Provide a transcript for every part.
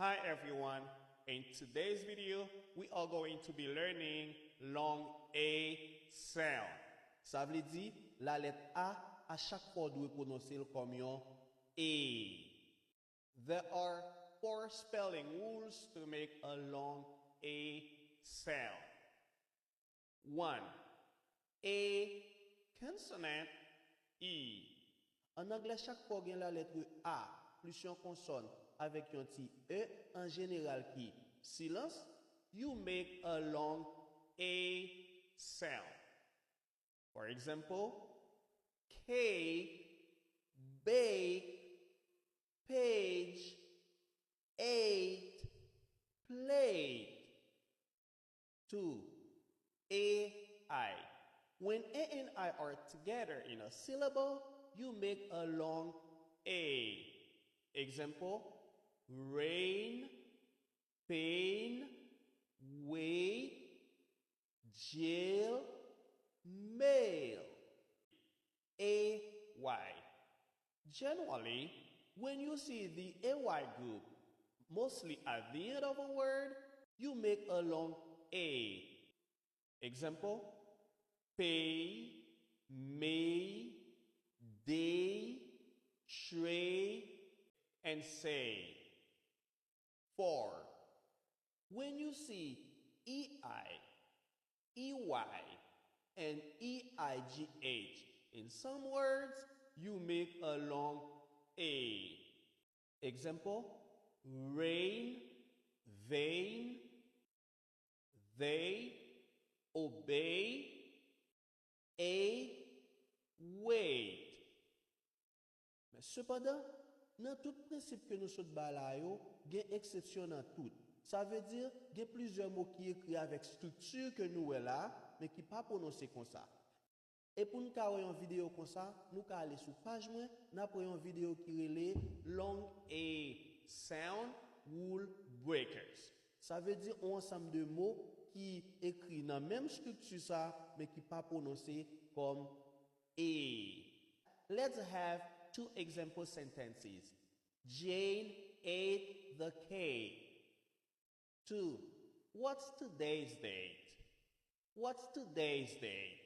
Hi everyone, in today's video, we are going to be learning long A sound. Ça veut dire, la lettre A, à chaque fois, doit prononcer comme yon A. There are 4 spelling rules to make a long A sound. 1. A consonant E. En anglais, chaque fois qu'il y a la lettre A, plus une consonne avec un petit E, en général qui silence, you make a long A sound. For example, cake, bake, page, ate, played. 2. A-I. When A and I are together in a syllable, you make a long A. Example, rain, pain, wait, jail, mail. A-Y. Generally, when you see the A-Y group, mostly at the end of a word, you make a long A. Example, pay, may, day, tray, and say. 4. When you see EI, EY, and EIGH in some words, you make a long A. Example, rain, vain, they, obey, a, wait. Mais cependant, dans tout principe que nous sommes là, il y a une exception dans tout. Ça veut dire qu'il y a plusieurs mots qui écrits avec structure que nous avons là, mais qui ne sont pas prononcés comme ça. Et pour nous faire une vidéo comme ça, nous allons aller sur la page, nous avons une vidéo qui est Long A Sound Rule Breakers. Ça veut dire un ensemble de mots qui écrits dans la même structure, ça, mais qui ne sont pas prononcés comme A. Let's have 2 example sentences. Jane ate the cake. 2. What's today's date? What's today's date?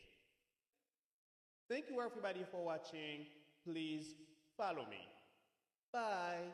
Thank you everybody for watching. Please follow me. Bye.